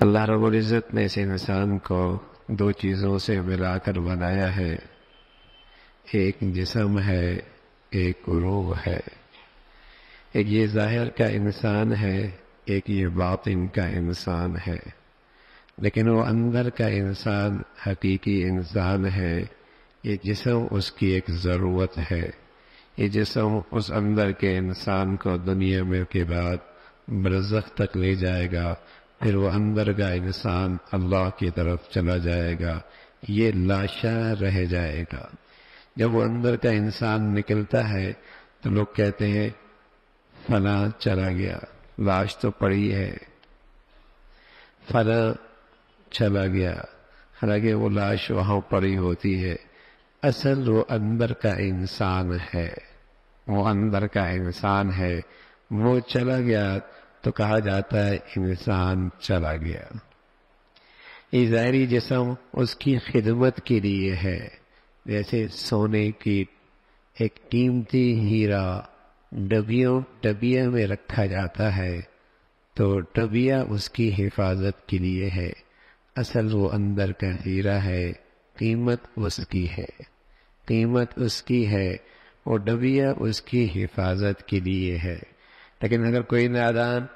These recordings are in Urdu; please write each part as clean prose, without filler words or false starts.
اللہ رب العزت نے اس انسان کو دو چیزوں سے ملا کر بنایا ہے، ایک جسم ہے، ایک روح ہے۔ ایک یہ ظاہر کا انسان ہے، ایک یہ باطن کا انسان ہے، لیکن وہ اندر کا انسان حقیقی انسان ہے۔ یہ جسم اس کی ایک ضرورت ہے۔ یہ جسم اس اندر کے انسان کو دنیا میں کے بعد برزخ تک لے جائے گا، پھر وہ اندر کا انسان اللہ کی طرف چلا جائے گا، یہ لاشا رہ جائے گا۔ جب وہ اندر کا انسان نکلتا ہے تو لوگ کہتے ہیں فلاں چلا گیا، لاش تو پڑی ہے، فلاں چلا گیا، حالانکہ وہ لاش وہاں پڑی ہوتی ہے۔ اصل وہ اندر کا انسان ہے، وہ اندر کا انسان ہے۔ وہ چلا گیا تو کہا جاتا ہے انسان چلا گیا۔ یہ ظاہری جسم اس کی خدمت کے لیے ہے، جیسے سونے کی ایک قیمتی ہیرا ڈبیا میں رکھا جاتا ہے تو ڈبیا اس کی حفاظت کے لیے ہے۔ اصل وہ اندر کا ہیرا ہے، قیمت اس کی ہے، قیمت اس کی ہے، وہ ڈبیا اس کی حفاظت کے لیے ہے۔ لیکن اگر کوئی نادان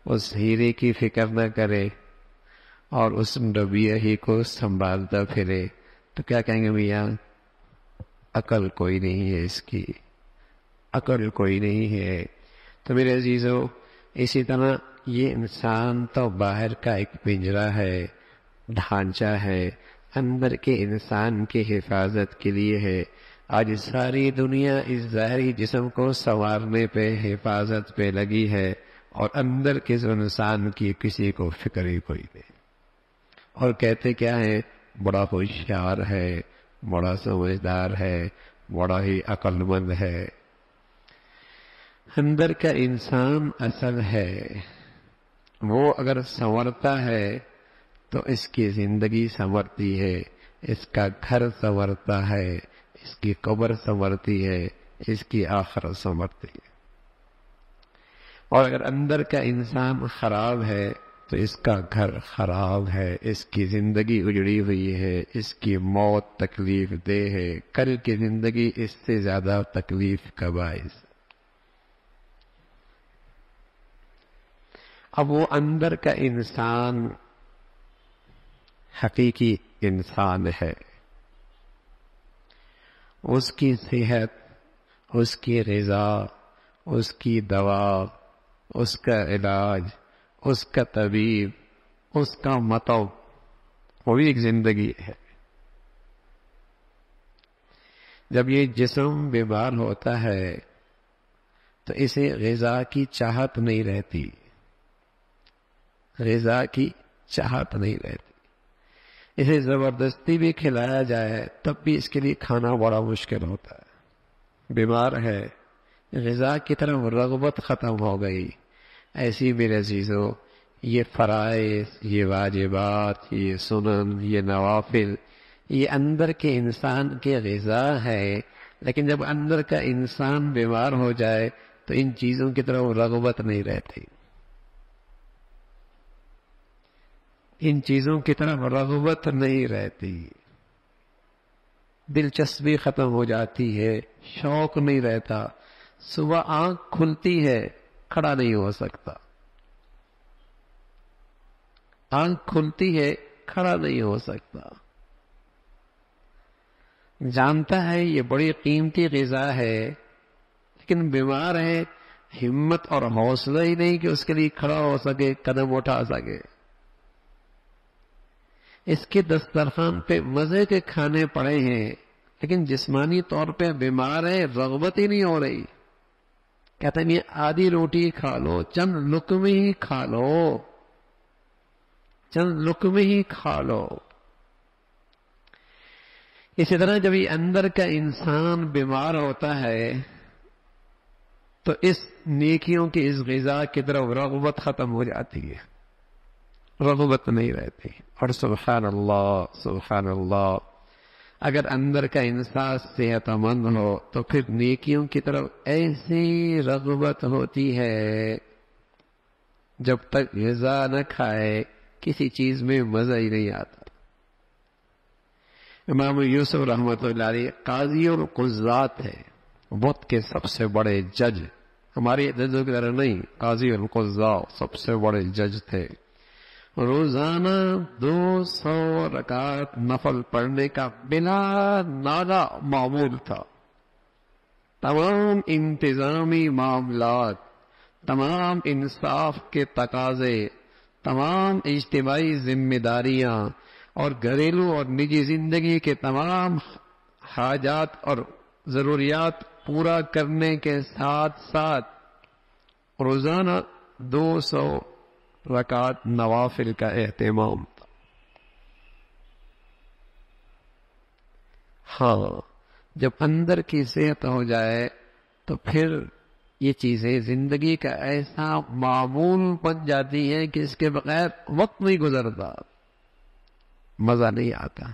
اس ہیرے کی فکر نہ کرے اور اس ڈبیا ہی کو سنبھالتا پھرے تو کیا کہیں گے؟ میاں عقل کوئی نہیں ہے، اس کی عقل کوئی نہیں ہے۔ تو میرے عزیزو، اسی طرح یہ انسان تو باہر کا ایک پنجرا ہے، ڈھانچہ ہے، اندر کے انسان کی حفاظت کے لیے ہے۔ آج ساری دنیا اس ظاہری جسم کو سنوارنے پہ، حفاظت پہ لگی ہے، اور اندر کے انسان کی کسی کو فکر ہی کوئی نہیں۔ اور کہتے کیا ہے؟ بڑا ہوشیار ہے، بڑا سمجھدار ہے، بڑا ہی عقل مند ہے۔ اندر کا انسان اصل ہے، وہ اگر سنورتا ہے تو اس کی زندگی سنورتی ہے، اس کا گھر سنورتا ہے، اس کی قبر سنورتی ہے، اس کی آخرت سنورتی ہے۔ اور اگر اندر کا انسان خراب ہے تو اس کا گھر خراب ہے، اس کی زندگی اجڑی ہوئی ہے، اس کی موت تکلیف دہ ہے، کل کی زندگی اس سے زیادہ تکلیف کا باعث۔ اب وہ اندر کا انسان حقیقی انسان ہے، اس کی صحت، اس کی غذا، اس کی دوا، اس کا علاج، اس کا طبیب، اس کا مطب، وہ بھی ایک زندگی ہے۔ جب یہ جسم بیمار ہوتا ہے تو اسے غذا کی چاہت نہیں رہتی، غذا کی چاہت نہیں رہتی۔ اسے زبردستی بھی کھلایا جائے تب بھی اس کے لیے کھانا بڑا مشکل ہوتا ہے۔ بیمار ہے، غذا کی طرف رغبت ختم ہو گئی۔ ایسی میرے عزیزو، یہ فرائض، یہ واجبات، یہ سنن، یہ نوافل، یہ اندر کے انسان کی غذا ہے، لیکن جب اندر کا انسان بیمار ہو جائے تو ان چیزوں کی طرف رغبت نہیں رہتی، ان چیزوں کی طرف رغبت نہیں رہتی، دلچسپی ختم ہو جاتی ہے، شوق نہیں رہتا۔ صبح آنکھ کھلتی ہے، کھڑا نہیں ہو سکتا، آنکھ کھلتی ہے، کھڑا نہیں ہو سکتا۔ جانتا ہے یہ بڑی قیمتی غذا ہے، لیکن بیمار ہے، ہمت اور حوصلہ ہی نہیں کہ اس کے لیے کھڑا ہو سکے، قدم اٹھا سکے۔ اس کے دسترخوان پہ مزے کے کھانے پڑے ہیں، لیکن جسمانی طور پہ بیمار ہے، رغبت ہی نہیں ہو رہی۔ کہتے ہیں یہ آدھی روٹی کھا لو، چند لقمے ہی کھا لو، چند لقمے ہی کھا لو۔ اسی طرح جب یہ اندر کا انسان بیمار ہوتا ہے تو اس نیکیوں کی، اس غذا کی طرف رغبت ختم ہو جاتی ہے، رغبت نہیں رہتی۔ اور سبحان اللہ، سبحان اللہ، اگر اندر کا انسان صحت مند ہو تو پھر نیکیوں کی طرف ایسی رغبت ہوتی ہے، جب تک غذا نہ کھائے کسی چیز میں مزہ ہی نہیں آتا. امام یوسف رحمۃ اللہ علیہ قاضی اور قضات ہے، وقت کے سب سے بڑے جج، ہمارے ججوں کی طرح نہیں، قاضی اور قضات سب سے بڑے جج تھے. روزانہ 200 رکعت نفل پڑھنے کا بلا ناغہ معمول تھا. تمام انتظامی معاملات، تمام انصاف کے تقاضے، تمام اجتماعی ذمہ داریاں اور گھریلو اور نجی زندگی کے تمام حاجات اور ضروریات پورا کرنے کے ساتھ ساتھ روزانہ 200 رکعت نوافل کا اہتمام تھا. ہاں، جب اندر کی صحت ہو جائے تو پھر یہ چیزیں زندگی کا ایسا معمول بن جاتی ہیں کہ اس کے بغیر وقت نہیں گزرتا، مزہ نہیں آتا.